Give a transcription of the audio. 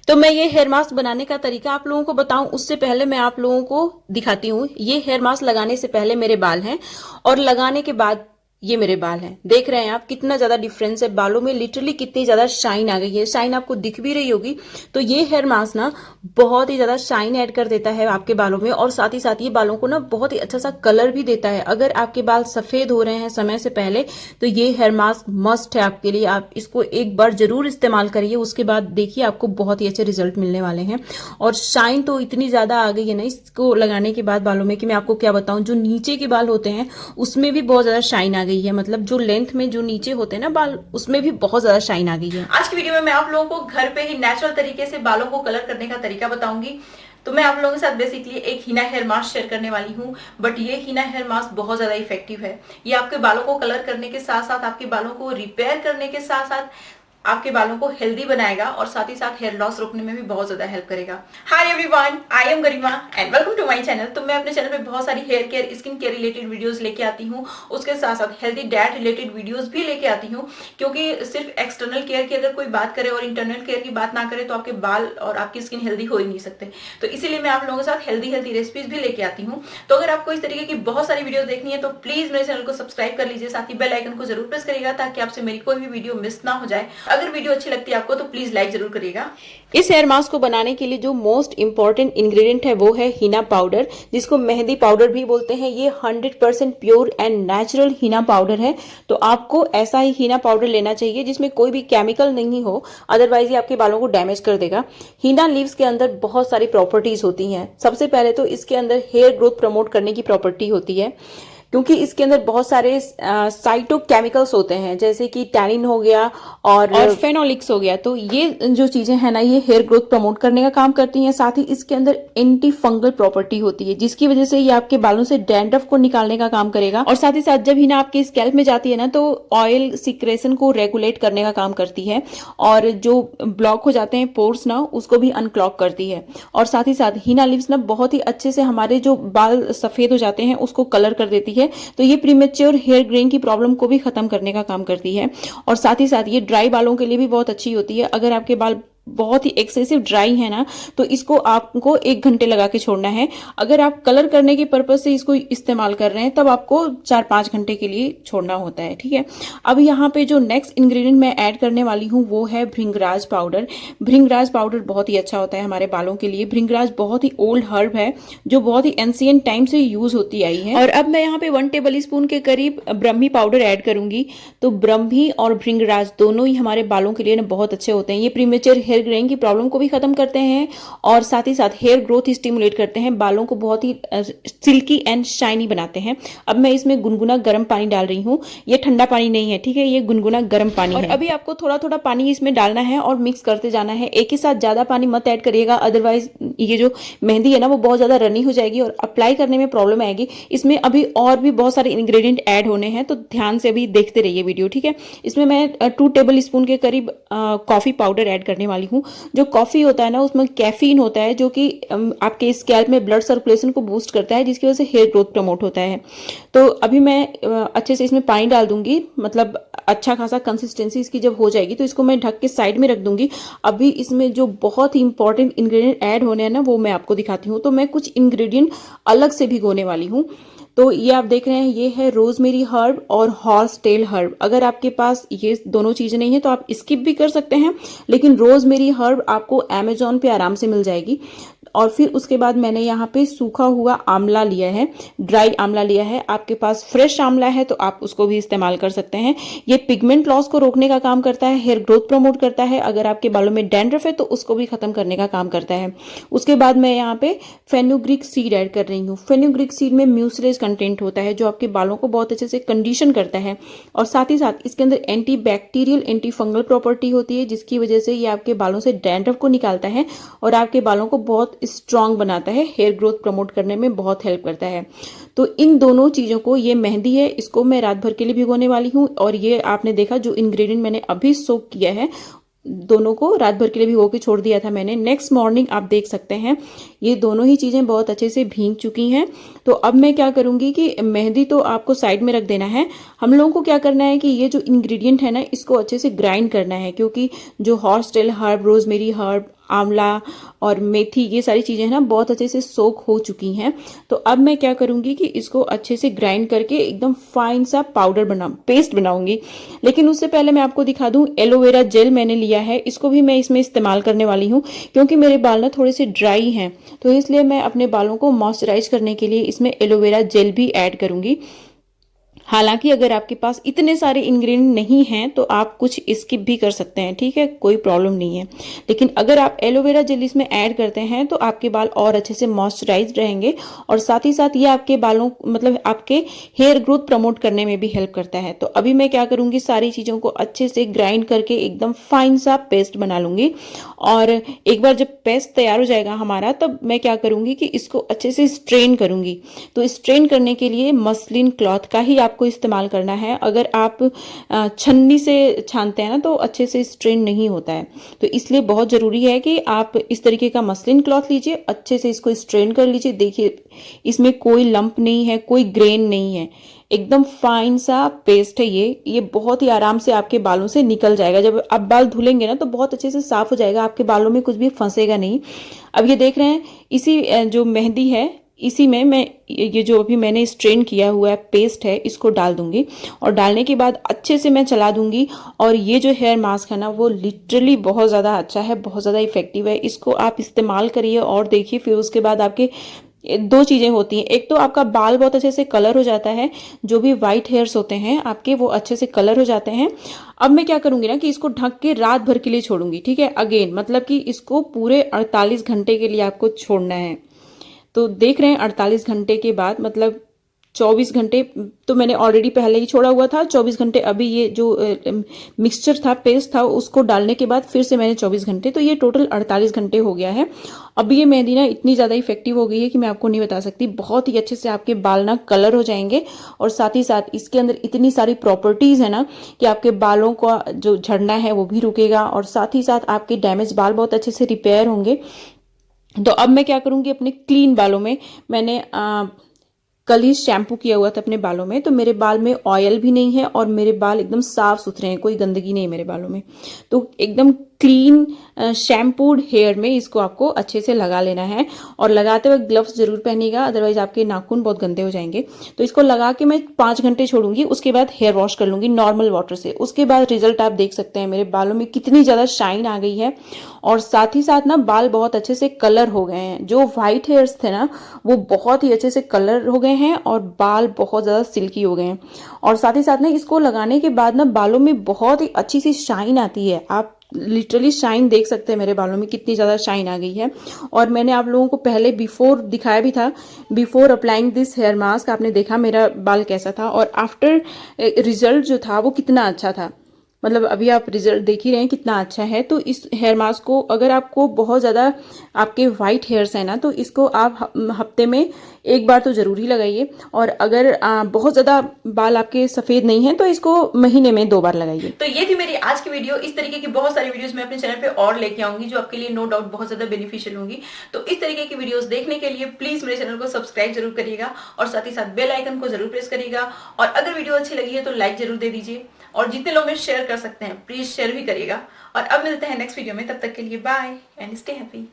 तो मैं ये हेयर मास्क बनाने का तरीका आप लोगों को बताऊं उससे पहले मैं आप लोगों को दिखाती हूँ। ये हेयर मास्क लगाने से पहले मेरे बाल हैं और लगाने के बाद ये मेरे बाल हैं। देख रहे हैं आप कितना ज्यादा डिफरेंस है बालों में, लिटरली कितनी ज्यादा शाइन आ गई है। शाइन आपको दिख भी रही होगी। तो ये हेयर मास्क ना बहुत ही ज्यादा शाइन ऐड कर देता है आपके बालों में, और साथ ही साथ ये बालों को ना बहुत ही अच्छा सा कलर भी देता है। अगर आपके बाल सफेद हो रहे हैं समय से पहले तो ये हेयर मास्क मस्ट है आपके लिए। आप इसको एक बार जरूर इस्तेमाल करिए, उसके बाद देखिए आपको बहुत ही अच्छे रिजल्ट मिलने वाले हैं। और शाइन तो इतनी ज्यादा आ गई है ना इसको लगाने के बाद बालों में कि मैं आपको क्या बताऊं। जो नीचे के बाल होते हैं उसमें भी बहुत ज्यादा शाइन आ गई है, मतलब जो लेंथ में जो नीचे होते हैं ना बाल उसमें भी बहुत ज्यादा शाइन आ गई है। आज की वीडियो में मैं आप लोगों को घर पे ही नेचुरल तरीके से बालों को कलर करने का तरीका बताऊंगी। तो मैं आप लोगों के साथ बेसिकली एक हीना हेयर मास्क शेयर करने वाली हूँ, बट ये हीना हेयर मास्क बहुत ज्यादा इफेक्टिव है। ये आपके बालों को कलर करने के साथ साथ आपके बालों को रिपेयर करने के साथ साथ आपके बालों को हेल्दी बनाएगा और साथ ही साथ हेयर लॉस रोकने में भी बहुत ज्यादा हेल्प करेगा। Hi everyone, I am Garima and welcome to my channel. तो मैं अपने चैनल पे बहुत सारी hair care, skin care related videos लेके आती हूँ, उसके साथ साथ हेल्दी डाइट रिलेटेड वीडियोस भी लेके आती हूँ। क्योंकि सिर्फ एक्सटर्नल केयर की अगर कोई बात करे और इंटरनल केयर की बात ना करे तो आपके बाल और आपकी स्किन हेल्दी हो ही नहीं सकते। तो इसीलिए मैं आप लोगों के साथ हेल्दी हेल्दी रेसिपीज भी लेके आती हूँ। तो अगर आपको इस तरीके की बहुत सारी वीडियो देखनी है तो प्लीज मेरे चैनल को सब्सक्राइब कर लीजिए, साथ ही बेल आइकन को जरूर प्रेस करिएगा ताकि आपसे मेरी कोई भी वीडियो मिस ना हो जाए। अगर वीडियो अच्छी लगती है आपको तो प्लीज लाइक जरूर करिएगा। इस हेयर मास्क को बनाने के लिए जो मोस्ट इंपॉर्टेंट इंग्रेडिएंट है वो है हीना पाउडर, जिसको मेहंदी पाउडर भी बोलते हैं। ये 100% pure and natural henna powder है। तो आपको ऐसा ही हीना पाउडर लेना चाहिए जिसमें कोई भी केमिकल नहीं हो, अदरवाइज ये आपके बालों को डैमेज कर देगा। हीना लीव्स के अंदर बहुत सारी प्रॉपर्टीज होती हैं। सबसे पहले तो इसके अंदर हेयर ग्रोथ प्रमोट करने की प्रॉपर्टी होती है, क्योंकि इसके अंदर बहुत सारे साइटोकेमिकल्स होते हैं, जैसे कि टैनिन हो गया और फेनोलिक्स हो गया। तो ये जो चीजें हैं ना ये हेयर ग्रोथ प्रमोट करने का काम करती हैं। साथ ही इसके अंदर एंटी फंगल प्रॉपर्टी होती है, जिसकी वजह से ये आपके बालों से डैंड्रफ को निकालने का काम करेगा। और साथ ही साथ जब ही ना आपके स्कैल्प में जाती है ना तो ऑयल सिक्रेशन को रेगुलेट करने का काम करती है, और जो ब्लॉक हो जाते हैं पोर्स ना उसको भी अनक्लॉग करती है। और साथ ही साथ हीना लीव्स ना बहुत ही अच्छे से हमारे जो बाल सफेद हो जाते हैं उसको कलर कर देती है। तो ये प्रीमेच्योर हेयर ग्रेन की प्रॉब्लम को भी खत्म करने का काम करती है। और साथ ही साथ ये ड्राई बालों के लिए भी बहुत अच्छी होती है। अगर आपके बाल बहुत ही एक्सेसिव ड्राई है ना तो इसको आपको 1 घंटे लगा के छोड़ना है। अगर आप कलर करने के पर्पज से इसको इस्तेमाल कर रहे हैं तब आपको 4-5 घंटे के लिए छोड़ना होता है, ठीक है। अब यहाँ पे जो नेक्स्ट इंग्रेडिएंट मैं ऐड करने वाली हूँ वो है भृंगराज पाउडर। भृंगराज पाउडर बहुत ही अच्छा होता है हमारे बालों के लिए। भृंगराज बहुत ही ओल्ड हर्ब है जो बहुत ही एंशिएंट टाइम से यूज होती आई है। और अब मैं यहाँ पे 1 टेबल स्पून के करीब ब्रह्मी पाउडर ऐड करूंगी। तो ब्रह्मी और भृंगराज दोनों ही हमारे बालों के लिए बहुत अच्छे होते हैं। ये प्रीमेच्योर हेयर ग्रेन की प्रॉब्लम को भी खत्म करते हैं और साथ ही साथ हेयर ग्रोथ स्टिमुलेट करते हैं, बालों को बहुत ही सिल्की एंड शाइनी बनाते हैं। अब मैं इसमें गुनगुना गर्म पानी डाल रही हूँ। ये ठंडा पानी नहीं है, ठीक है, ये गुनगुना गर्म पानी है। अभी आपको थोड़ा थोड़ा पानी इसमें डालना है और मिक्स करते जाना है। एक ही साथ ज्यादा पानी मत ऐड करिएगा, अदरवाइज ये जो मेहंदी है ना वो बहुत ज्यादा रनी हो जाएगी और अप्लाई करने में प्रॉब्लम आएगी। इसमें अभी और भी बहुत सारे इंग्रेडिएंट ऐड होने हैं, तो ध्यान से अभी देखते रहिए वीडियो, ठीक है। इसमें मैं 2 टेबल स्पून के करीब कॉफी पाउडर ऐड करने वाली हूँ। जो कॉफी होता है ना उसमें कैफीन होता है जो कि आपके स्कैल्प में ब्लड सर्कुलेशन को बूस्ट करता है, जिसकी वजह से हेयर ग्रोथ प्रमोट होता है। तो अभी मैं अच्छे से इसमें पानी डाल दूंगी, मतलब अच्छा खासा कंसिस्टेंसी इसकी जब हो जाएगी तो इसको मैं ढक के साइड में रख दूंगी। अभी इसमें जो बहुत ही इंपॉर्टेंट इंग्रेडिएंट ऐड होने हैं ना वो मैं आपको दिखाती हूँ। तो मैं कुछ इंग्रेडिएंट अलग से भिगोने वाली हूँ। तो ये आप देख रहे हैं ये है रोजमेरी हर्ब और हॉर्स टेल हर्ब। अगर आपके पास ये दोनों चीजें नहीं है तो आप स्किप भी कर सकते हैं, लेकिन रोजमेरी हर्ब आपको अमेजोन पे आराम से मिल जाएगी। और फिर उसके बाद मैंने यहाँ पे सूखा हुआ आंवला लिया है, ड्राई आंवला लिया है। आपके पास फ्रेश आंवला है तो आप उसको भी इस्तेमाल कर सकते हैं। ये पिगमेंट लॉस को रोकने का काम करता है, हेयर ग्रोथ प्रमोट करता है। अगर आपके बालों में डैंड्रफ है तो उसको भी खत्म करने का काम करता है। उसके बाद मैं यहाँ पे फेनुग्रीक सीड ऐड कर रही हूँ। फेनुग्रीक सीड में म्यूसिलेज कंटेंट होता है जो आपके बालों को बहुत अच्छे से कंडीशन करता है, और साथ ही साथ इसके अंदर anti bacterial anti fungal property होती है, जिसकी वजह से ये आपके बालों से डैंड्रफ को निकालता है और आपके बालों को बहुत स्ट्रांग बनाता है, हेयर ग्रोथ प्रमोट करने में बहुत हेल्प करता है। तो इन दोनों चीजों को, ये मेहंदी है इसको मैं रात भर के लिए भिगोने वाली हूँ, और ये आपने देखा जो इंग्रेडिएंट मैंने अभी सोक किया है दोनों को रात भर के लिए भिगो के छोड़ दिया था मैंने। नेक्स्ट मॉर्निंग आप देख सकते हैं ये दोनों ही चीजें बहुत अच्छे से भीग चुकी हैं। तो अब मैं क्या करूंगी कि मेहंदी तो आपको साइड में रख देना है, हम लोगों को क्या करना है कि ये जो इंग्रेडिएंट है ना इसको अच्छे से ग्राइंड करना है, क्योंकि जो horse tail herb, rosemary herb, आंवला और मेथी, ये सारी चीज़ें हैं ना बहुत अच्छे से सोक हो चुकी हैं। तो अब मैं क्या करूँगी कि इसको अच्छे से ग्राइंड करके एकदम फाइन सा पेस्ट बनाऊंगी। लेकिन उससे पहले मैं आपको दिखा दूं, एलोवेरा जेल मैंने लिया है, इसको भी मैं इसमें इस्तेमाल करने वाली हूँ क्योंकि मेरे बाल ना थोड़े से ड्राई हैं, तो इसलिए मैं अपने बालों को मॉइस्चराइज करने के लिए इसमें एलोवेरा जेल भी ऐड करूंगी। हालांकि अगर आपके पास इतने सारे इंग्रेडिएंट नहीं हैं तो आप कुछ स्किप भी कर सकते हैं, ठीक है, कोई प्रॉब्लम नहीं है। लेकिन अगर आप एलोवेरा जेल इसमें ऐड करते हैं तो आपके बाल और अच्छे से मॉइस्चराइज रहेंगे और साथ ही साथ ये आपके बालों मतलब आपके हेयर ग्रोथ प्रमोट करने में भी हेल्प करता है। तो अभी मैं क्या करूंगी, सारी चीज़ों को अच्छे से ग्राइंड करके एकदम फाइन सा पेस्ट बना लूंगी। और एक बार जब पेस्ट तैयार हो जाएगा हमारा, तब मैं क्या करूंगी कि इसको अच्छे से स्ट्रेन करूंगी। तो स्ट्रेन करने के लिए मसलिन क्लॉथ का ही आपको इस्तेमाल करना है। अगर आप छन्नी से छानते हैं ना तो अच्छे से स्ट्रेन नहीं होता है, तो इसलिए बहुत ज़रूरी है कि आप इस तरीके का मसलिन क्लॉथ लीजिए, अच्छे से इसको स्ट्रेन कर लीजिए। देखिए इसमें कोई लंप नहीं है, कोई ग्रेन नहीं है, एकदम फाइन सा पेस्ट है ये बहुत ही आराम से आपके बालों से निकल जाएगा। जब आप बाल धुलेंगे ना तो बहुत अच्छे से साफ हो जाएगा, आपके बालों में कुछ भी फंसेगा नहीं। अब ये देख रहे हैं, इसी जो मेहंदी है इसी में मैं ये जो अभी मैंने स्ट्रेन किया हुआ है पेस्ट है इसको डाल दूंगी और डालने के बाद अच्छे से मैं चला दूंगी। और ये जो हेयर मास्क है ना वो लिटरली बहुत ज़्यादा अच्छा है, बहुत ज़्यादा इफेक्टिव है, इसको आप इस्तेमाल करिए और देखिए फिर उसके बाद आपके दो चीज़ें होती हैं। एक तो आपका बाल बहुत अच्छे से कलर हो जाता है, जो भी वाइट हेयर्स होते हैं आपके वो अच्छे से कलर हो जाते हैं। अब मैं क्या करूंगी ना कि इसको ढक के रात भर के लिए छोड़ूंगी, ठीक है, अगेन मतलब कि इसको पूरे 48 घंटे के लिए आपको छोड़ना है। तो देख रहे हैं 48 घंटे के बाद मतलब 24 घंटे तो मैंने ऑलरेडी पहले ही छोड़ा हुआ था, 24 घंटे अभी ये जो मिक्सचर था पेस्ट था उसको डालने के बाद फिर से मैंने 24 घंटे, तो ये टोटल 48 घंटे हो गया है। अब ये मेहंदी ना इतनी ज़्यादा इफेक्टिव हो गई है कि मैं आपको नहीं बता सकती, बहुत ही अच्छे से आपके बाल ना कलर हो जाएंगे और साथ ही साथ इसके अंदर इतनी सारी प्रॉपर्टीज़ है ना कि आपके बालों का जो झड़ना है वो भी रुकेगा और साथ ही साथ आपके डैमेज बाल बहुत अच्छे से रिपेयर होंगे। तो अब मैं क्या करूंगी, अपने क्लीन बालों में मैंने कल ही शैम्पू किया हुआ था अपने बालों में, तो मेरे बाल में ऑयल भी नहीं है और मेरे बाल एकदम साफ सुथरे हैं, कोई गंदगी नहीं है मेरे बालों में। तो एकदम क्लीन शैम्पूड हेयर में इसको आपको अच्छे से लगा लेना है और लगाते वक्त ग्लव्स जरूर पहनिएगा, अदरवाइज आपके नाखून बहुत गंदे हो जाएंगे। तो इसको लगा के मैं 5 घंटे छोड़ूंगी, उसके बाद हेयर वॉश कर लूंगी नॉर्मल वाटर से। उसके बाद रिजल्ट आप देख सकते हैं, मेरे बालों में कितनी ज्यादा शाइन आ गई है और साथ ही साथ ना बाल बहुत अच्छे से कलर हो गए हैं। जो व्हाइट हेयर्स थे ना वो बहुत ही अच्छे से कलर हो गए हैं और बाल बहुत ज्यादा सिल्की हो गए हैं। और साथ ही साथ ना इसको लगाने के बाद ना बालों में बहुत ही अच्छी सी शाइन आती है, आप लिटरली शाइन देख सकते हैं मेरे बालों में कितनी ज़्यादा शाइन आ गई है। और मैंने आप लोगों को पहले बिफोर दिखाया भी था, before applying this hair mask आपने देखा मेरा बाल कैसा था और आफ्टर रिजल्ट जो था वो कितना अच्छा था। मतलब अभी आप रिजल्ट देख ही रहे हैं कितना अच्छा है। तो इस हेयर मास्क को अगर आपको बहुत ज़्यादा आपके वाइट हेयर्स हैं ना तो इसको आप हफ्ते में एक बार तो ज़रूर ही लगाइए, और अगर बहुत ज़्यादा बाल आपके सफ़ेद नहीं हैं तो इसको महीने में 2 बार लगाइए। तो ये थी मेरी आज की वीडियो। इस तरीके की बहुत सारी वीडियोस मैं अपने चैनल पे और लेके आऊंगी जो आपके लिए नो डाउट बहुत ज्यादा बेनिफिशियल होंगी। तो इस तरीके की वीडियोस देखने के लिए प्लीज मेरे चैनल को सब्सक्राइब जरूर करिएगा और साथ ही साथ बेल आइकन को जरूर प्रेस करिएगा। और अगर वीडियो अच्छी लगी है तो लाइक जरूर दे दीजिए और जितने लोग में शेयर कर सकते हैं प्लीज शेयर भी करिएगा। और अब मिलते हैं नेक्स्ट वीडियो में, तब तक के लिए बाय एंड स्टे हैप्पी।